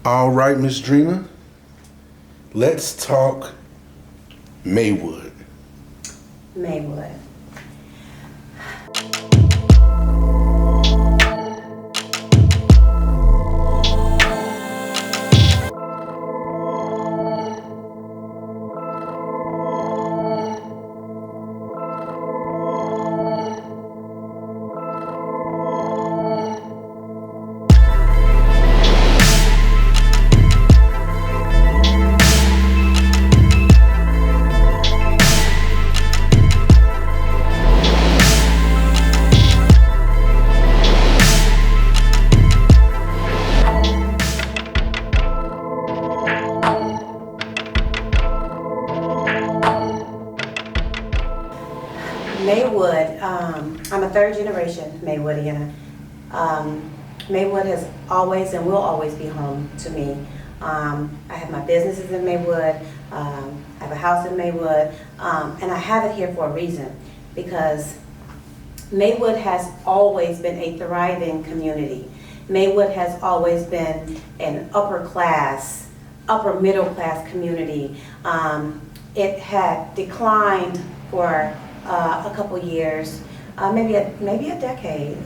All right, Miss Drina, let's talk Maywood. Maywood. Maywood, I'm a third generation Maywoodiana. Maywood has always and will always be home to me. I have my businesses in Maywood, I have a house in Maywood, and I have it here for a reason, because Maywood has always been a thriving community. Maywood has always been an upper middle class community. It had declined for a couple years, maybe a decade,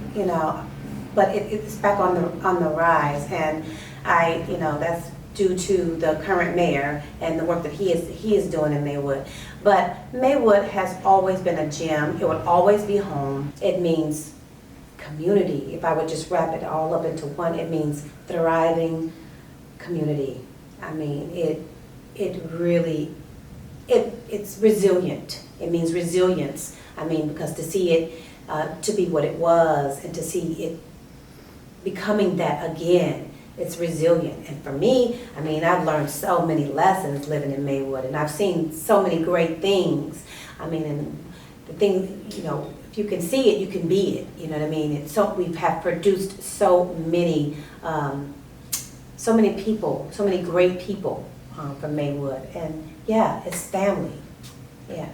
but it's back on the rise, and that's due to the current mayor and the work that he is doing in Maywood. But Maywood has always been a gem. It would always be home. It means community. If I would just wrap it all up into one, it means thriving community. I mean, it's resilient. It means resilience. I mean, because to see it to be what it was, and to see it becoming that again, it's resilient. And for me, I mean, I've learned so many lessons living in Maywood, and I've seen so many great things. I mean, and the thing, if you can see it, you can be it. You know what I mean? We have produced so many people, so many great people from Maywood, and yeah, it's family. Yeah.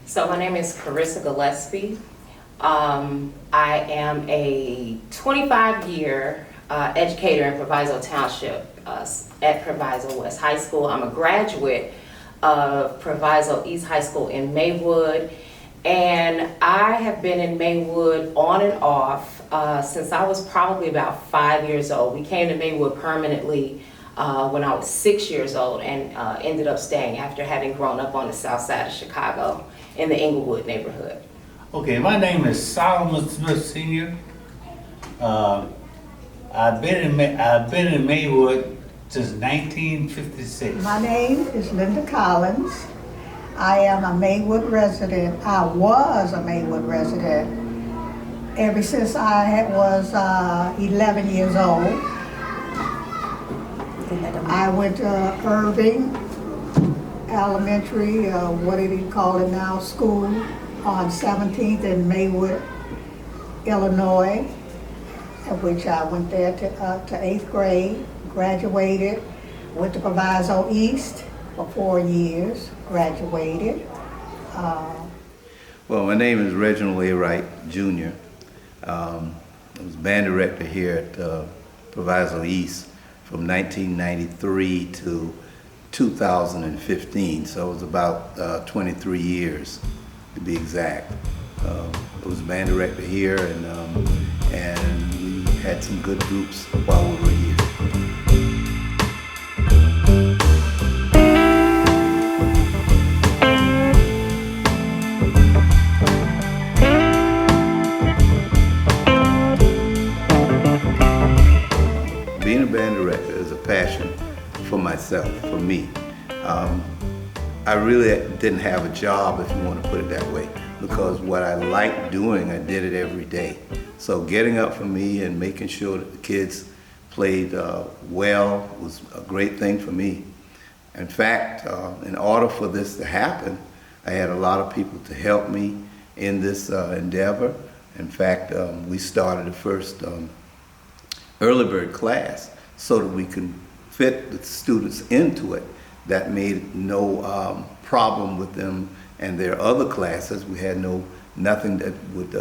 So my name is Carissa Gillespie. I am a 25-year educator in Proviso Township at Proviso West High School. I'm a graduate of Proviso East High School in Maywood, and I have been in Maywood on and off since I was probably about 5 years old. We came to Maywood permanently when I was 6 years old, and ended up staying after having grown up on the south side of Chicago in the Englewood neighborhood. Okay, my name is Solomon Smith Sr. I've been in Maywood since 1956. My name is Linda Collins. I am a Maywood resident. I was a Maywood resident ever since I was 11 years old. I went to Irving Elementary, what do you call it now, school on 17th in Maywood, Illinois, at which I went there to 8th grade, graduated, went to Proviso East for 4 years, graduated. Well, my name is Reginald A. Wright, Jr. I was band director here at Proviso East from 1993 to 2015, so it was about 23 years to be exact. I was band director here, and we had some good groups while we were here. Being a band director is a passion for myself, for me. I really didn't have a job, if you want to put it that way, because what I liked doing, I did it every day. So getting up for me and making sure that the kids played well was a great thing for me. In fact, in order for this to happen, I had a lot of people to help me in this endeavor. In fact, we started the first early bird class so that we can fit the students into it. That made no problem with them and their other classes. We had nothing that would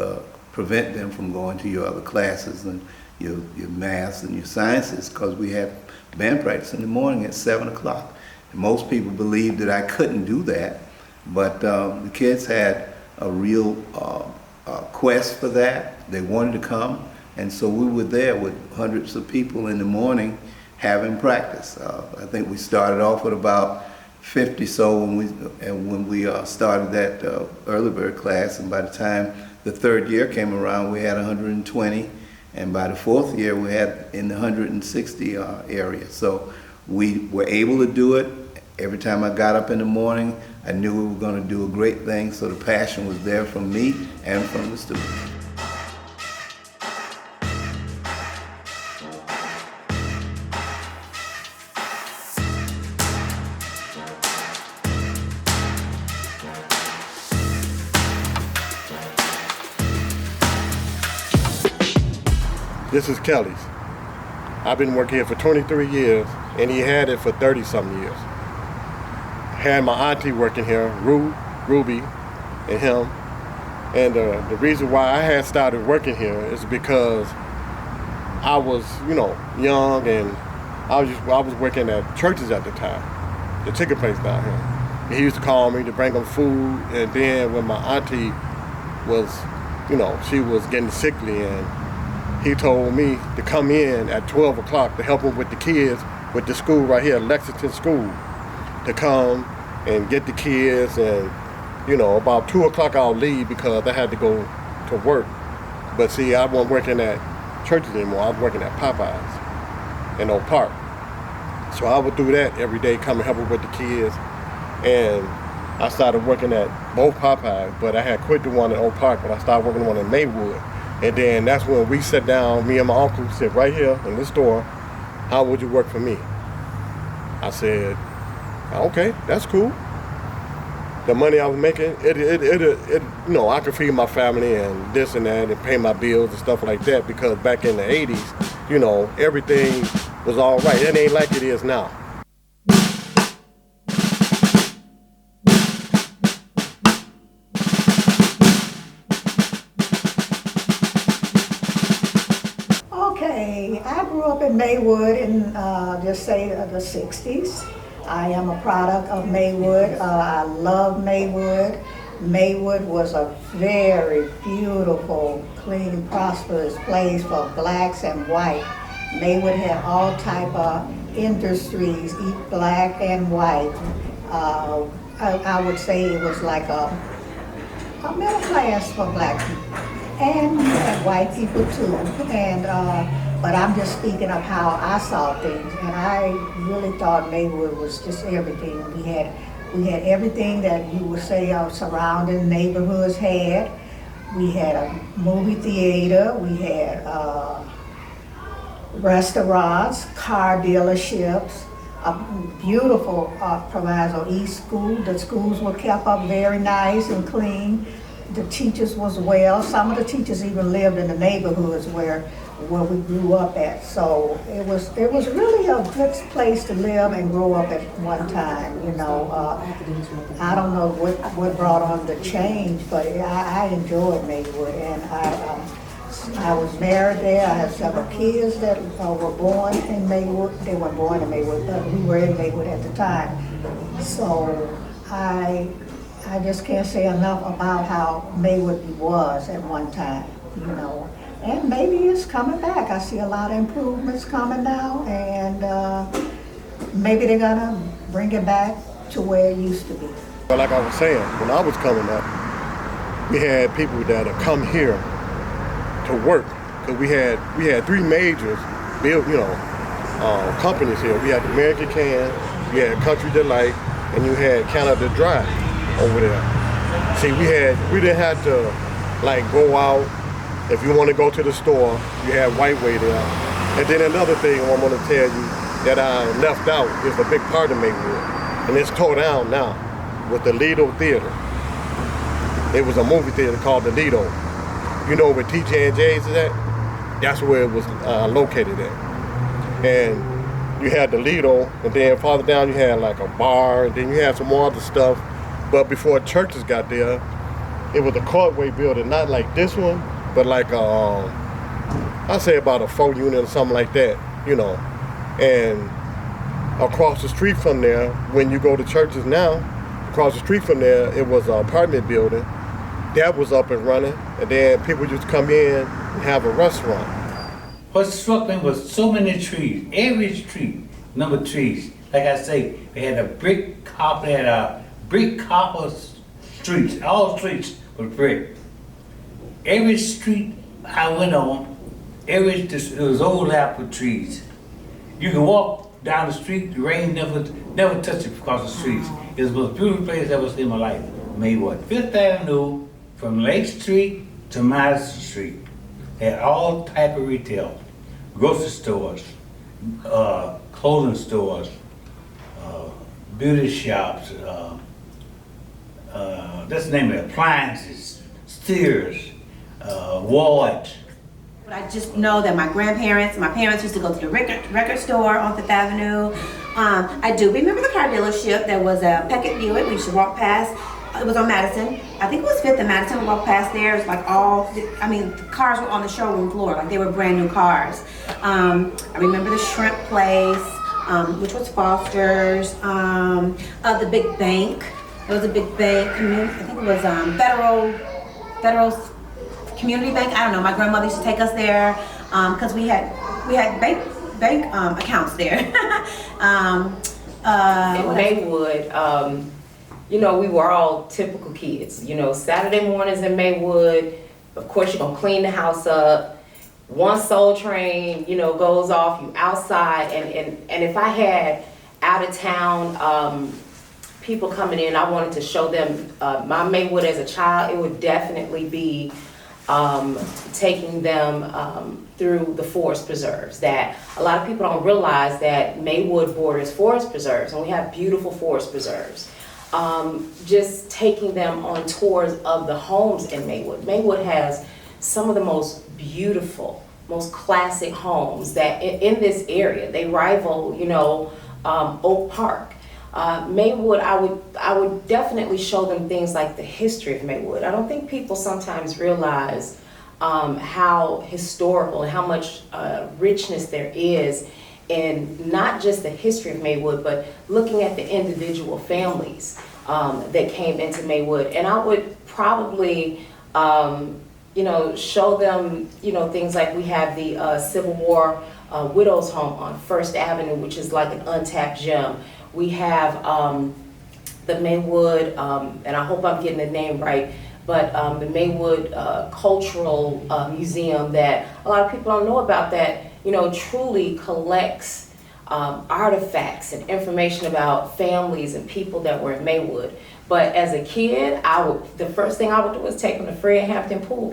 prevent them from going to your other classes and your maths and your sciences, because we had band practice in the morning at 7 o'clock. And most people believed that I couldn't do that, but the kids had a real quest for that. They wanted to come, and so we were there with hundreds of people in the morning having practice. I think we started off with about 50 so when we started that early bird class, and by the time the third year came around, we had 120, and by the fourth year, we had in the 160 area. So we were able to do it. Every time I got up in the morning, I knew we were going to do a great thing, so the passion was there from me and from the students. This is Kelly's. I've been working here for 23 years, and he had it for 30-something years. Had my auntie working here, Ruby, and him. And the reason why I had started working here is because I was, young, and I was working at churches at the time, the chicken place down here. He used to call me to bring him food, and then when my auntie was, she was getting sickly, and he told me to come in at 12 o'clock to help him with the kids with the school right here, Lexington School, to come and get the kids, and about 2 o'clock I'll leave because I had to go to work. But see, I wasn't working at churches anymore. I was working at Popeyes in Oak Park. So I would do that every day, come and help him with the kids. And I started working at both Popeyes, but I had quit the one in Oak Park, but I started working the one in Maywood. And then that's when we sat down, me and my uncle sit right here in this store. How would you work for me? I said, okay, that's cool. The money I was making, I could feed my family and this and that and pay my bills and stuff like that, because back in the 80s, everything was all right. It ain't like it is now. Okay, I grew up in Maywood in just say the 60s. I am a product of Maywood. I love Maywood. Maywood was a very beautiful, clean, prosperous place for blacks and white. Maywood had all type of industries, black and white. I would say it was like a middle class for black people. And you had white people too. But I'm just speaking of how I saw things, and I really thought Maywood was just everything. We had everything that you would say our surrounding neighborhoods had. We had a movie theater, we had restaurants, car dealerships, a beautiful Proviso East school. The schools were kept up very nice and clean. The teachers was well. Some of the teachers even lived in the neighborhoods where we grew up at. So it was really a good place to live and grow up at one time. I don't know what brought on the change, but I enjoyed Maywood, and I was married there. I had several kids that were born in Maywood. They weren't born in Maywood, but we were in Maywood at the time. So I just can't say enough about how Maywood was at one time, And maybe it's coming back. I see a lot of improvements coming now, and maybe they're gonna bring it back to where it used to be. But like I was saying, when I was coming up, we had people that would come here to work, because we had three majors built, companies here. We had American Can, we had Country Delight, and you had Canada Dry over there. See, we didn't have to go out. If you want to go to the store, you had White Way there. And then another thing I want to tell you that I left out is a big part of Maywood, and it's tore down now with the Lido Theater. It was a movie theater called the Lido. You know where TJ and J's is at? That's where it was located at. And you had the Lido, and then farther down you had like a bar, and then you had some more other stuff. But before churches got there, it was a Courtway building, not like this one, but like I say about a 4 unit or something like that, you know. And across the street from there, when you go to churches now, across the street from there, it was an apartment building. That was up and running, and then people used to come in and have a restaurant. What struck me was so many trees, every street, number of trees. Like I say, they had a brick copper, streets, all streets were brick. Every street I went on, it was overlapped with trees. You could walk down the street, the rain never touched it across the streets. It was the most beautiful place I've ever seen in my life. Maywood, Fifth Avenue, from Lake Street to Madison Street. They had all type of retail, grocery stores, clothing stores, beauty shops, that's the name of it, appliances, Sears, Ward. But I just know that my parents used to go to the record store on Fifth Avenue. I do remember the car dealership. There was a Peckett Buick. We used to walk past. It was on Madison. I think it was 5th and Madison. We walked past there. It was like the cars were on the showroom floor. Like they were brand new cars. I remember the shrimp place, which was Foster's. The big bank. There was a big bank. I think it was Federal Community Bank. I don't know. My grandmother used to take us there because we had bank accounts there. In Maywood, you know, we were all typical kids. You know, Saturday mornings in Maywood, of course you're gonna clean the house up. One Soul Train, you know, goes off, you outside, and if I had out of town people coming in, I wanted to show them my Maywood as a child, it would definitely be taking them through the forest preserves. That a lot of people don't realize that Maywood borders forest preserves, and we have beautiful forest preserves. Just taking them on tours of the homes in Maywood. Maywood has some of the most beautiful, most classic homes that in this area. They rival, you know, Oak Park. Maywood, I would definitely show them things like the history of Maywood. I don't think people sometimes realize how historical and how much richness there is in not just the history of Maywood, but looking at the individual families that came into Maywood. And I would probably, you know, show them, you know, things like we have the Civil War Widows Home on First Avenue, which is like an untapped gem. We have the Maywood, and I hope I'm getting the name right, but the Maywood Cultural Museum that a lot of people don't know about, that, you know, truly collects artifacts and information about families and people that were in Maywood. But as a kid, the first thing I would do was take them to Fred Hampton Pool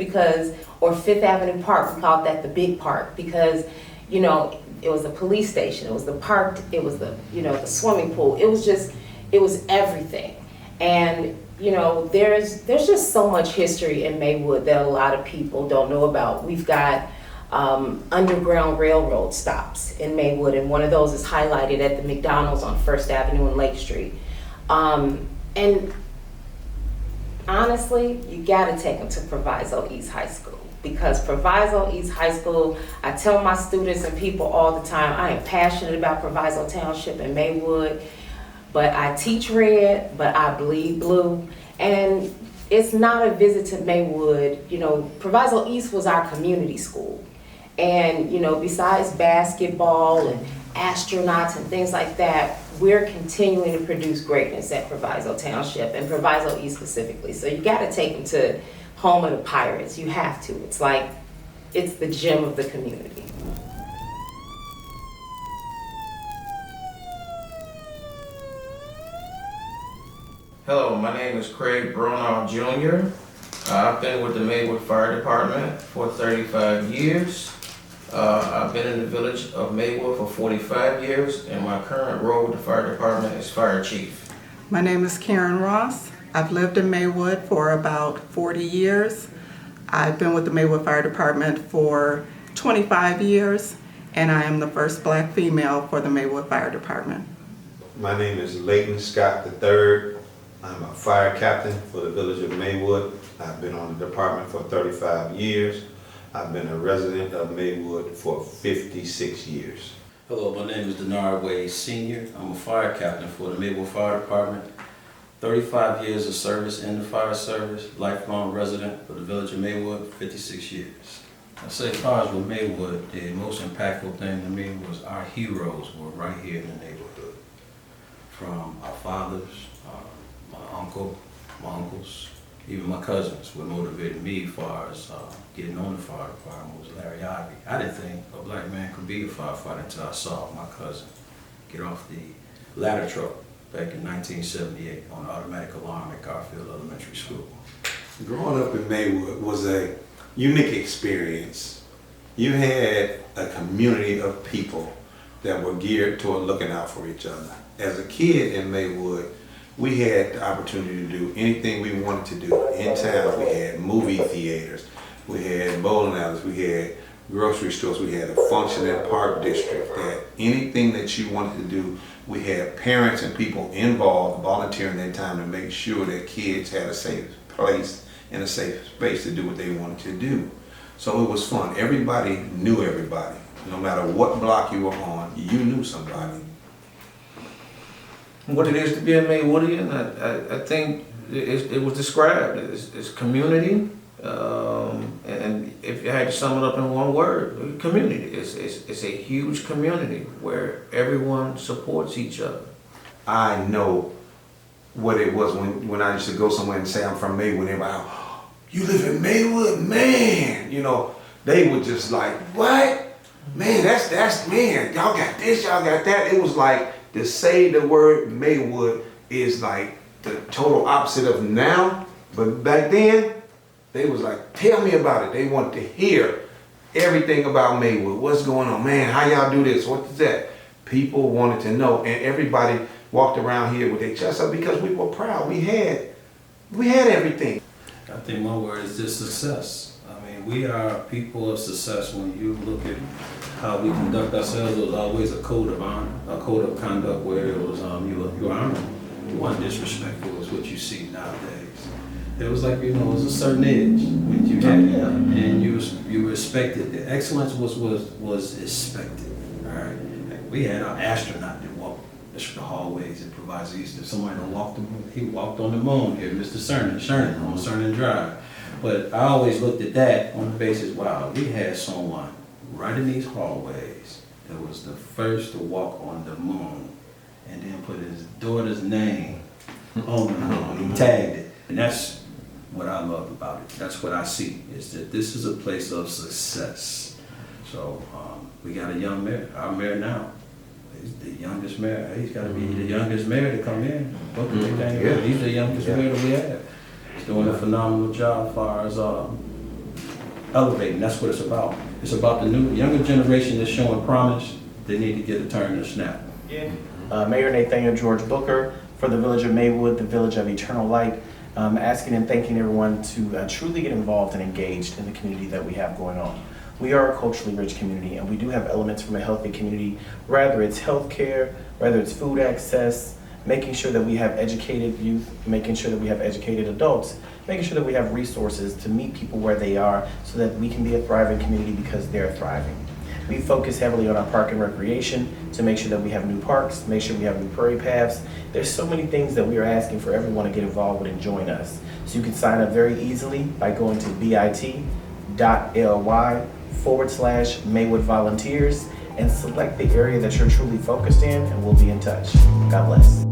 or Fifth Avenue Park. We called that the big park because, you know, it was the police station, it was the park, it was the, you know, the swimming pool. It was everything. And, you know, there's just so much history in Maywood that a lot of people don't know about. We've got Underground Railroad stops in Maywood, and one of those is highlighted at the McDonald's on First Avenue and Lake Street. And honestly, you gotta take them to Proviso East High School, because Proviso East High School, I tell my students and people all the time, I am passionate about Proviso Township and Maywood, but I teach red, but I bleed blue. And it's not a visit to Maywood. You know, Proviso East was our community school. And, you know, besides basketball and astronauts and things like that, we're continuing to produce greatness at Proviso Township and Proviso East specifically. So you gotta take them to home of the Pirates. You have to. It's like, it's the gem of the community. Hello, my name is Craig Bronaugh Jr. I've been with the Maywood Fire Department for 35 years. I've been in the village of Maywood for 45 years, and my current role with the fire department is fire chief. My name is Karen Ross. I've lived in Maywood for about 40 years. I've been with the Maywood Fire Department for 25 years, and I am the first black female for the Maywood Fire Department. My name is Leighton Scott III. I'm a fire captain for the village of Maywood. I've been on the department for 35 years. I've been a resident of Maywood for 56 years. Hello, my name is Denard Wade Sr. I'm a fire captain for the Maywood Fire Department. 35 years of service in the fire service, lifelong resident for the village of Maywood, 56 years. I say as far as with Maywood, the most impactful thing to me was our heroes were right here in the neighborhood. From our fathers, my uncle, my uncles, even my cousins. What motivated me as far as getting on the fire department was Larry Ivy. I didn't think a black man could be a firefighter until I saw my cousin get off the ladder truck back in 1978 on the automatic alarm at Garfield Elementary School. Growing up in Maywood was a unique experience. You had a community of people that were geared toward looking out for each other. As a kid in Maywood, we had the opportunity to do anything we wanted to do. In town, we had movie theaters, we had bowling alleys, we had grocery stores, we had a functioning park district, that anything that you wanted to do, we had parents and people involved volunteering their time to make sure that kids had a safe place and a safe space to do what they wanted to do. So it was fun. Everybody knew everybody. No matter what block you were on, you knew somebody. What it is to be a Maywoodian, I think it was described as community, and if you had to sum it up in one word, community. It's a huge community where everyone supports each other. I know what it was when I used to go somewhere and say I'm from Maywood. Everybody, oh, you live in Maywood, man. You know, they were just like, what? Man, that's man. Y'all got this, y'all got that. It was like, to say the word Maywood is like the total opposite of now. But back then, they was like, tell me about it. They wanted to hear everything about Maywood. What's going on? Man, how y'all do this? What is that? People wanted to know. And everybody walked around here with their chest up because we were proud. We had everything. I think my word is just success. I mean, we are people of success. When you look at how we conduct ourselves, there was always a code of honor, a code of conduct where it was you were honorable. You weren't disrespectful is what you see nowadays. It was like, you know, it was a certain edge when you had it, and you respected. The excellence was expected. All right, we had our astronaut that walked the hallways at Proviso. If somebody he walked on the moon here, Mr. Cernan on Cernan Drive. But I always looked at that on the basis, wow, we had someone right in these hallways that was the first to walk on the moon and then put his daughter's name on the moon. He tagged it. And that's what I love about it. That's what I see, is that this is a place of success. So we got a young mayor, our mayor now. He's the youngest mayor. He's got to be the youngest mayor to come in. He's the youngest mayor that we have. He's doing a phenomenal job as far as elevating. That's what it's about. It's about the younger generation that's showing promise. They need to get a turn and a snap. Mayor Nathaniel George Booker for the Village of Maywood, the Village of Eternal Light, asking and thanking everyone to truly get involved and engaged in the community that we have going on. We are a culturally rich community, and we do have elements from a healthy community, whether it's healthcare, whether it's food access, making sure that we have educated youth, making sure that we have educated adults, making sure that we have resources to meet people where they are so that we can be a thriving community because they're thriving. We focus heavily on our park and recreation to make sure that we have new parks, make sure we have new prairie paths. There's so many things that we are asking for everyone to get involved with and join us. So you can sign up very easily by going to bit.ly/Maywood Volunteers and select the area that you're truly focused in, and we'll be in touch. God bless.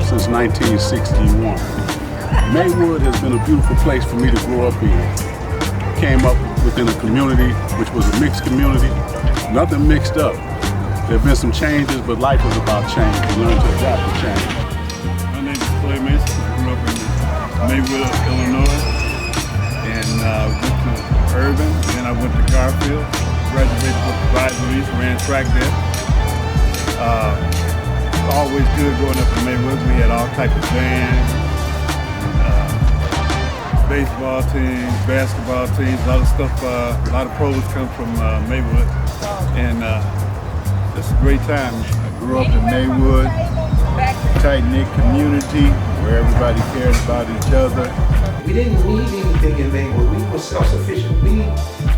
Since 1961. Maywood has been a beautiful place for me to grow up in. Came up within a community which was a mixed community, nothing mixed up. There have been some changes, but life is about change. You learn to adapt to change. also ran track there. Always good growing up in Maywood. We had all types of bands, baseball teams, basketball teams, a lot of stuff. A lot of pros come from Maywood, and it's a great time. I grew up in Maywood, tight-knit community where everybody cared about each other. We didn't need anything in Maywood. We were self-sufficient. We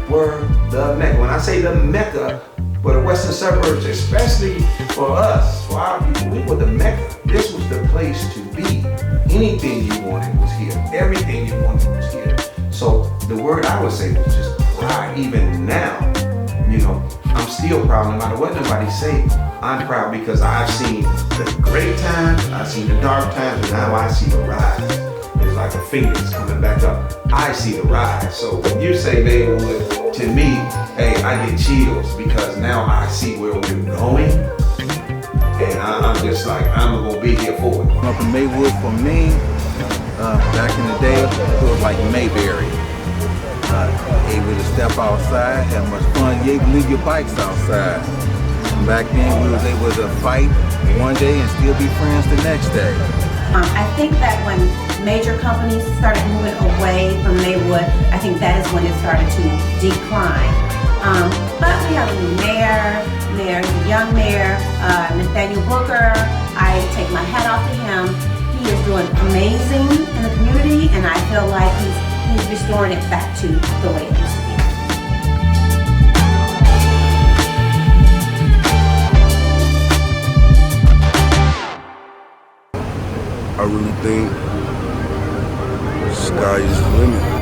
were the Mecca. When I say the Mecca for the western suburbs, especially for us, for our people, we were the Mecca. This was the place to be. Anything you wanted was here. Everything you wanted was here. So the word I would say was just pride. Even now, you know, I'm still proud no matter what nobody say. I'm proud because I've seen the great times, I've seen the dark times, and now I see the rise. It's like a phoenix coming back up. I see the rise. So when you say Maywood, to me, hey, I get chills because now I see where we're going. And I'm just like, I'm gonna be here for it. Up in Maywood for me, back in the day, it was like Mayberry. Able to step outside, have much fun. You able to leave your bikes outside. And back then, we was able to fight one day and still be friends the next day. I think that when major companies started moving away from Maywood, I think that is when it started to decline. But we have a new mayor, the young mayor, Nathaniel Booker. I take my hat off to him. He is doing amazing in the community, and I feel like he's restoring it back to the way it used to be. I really think the sky is the limit.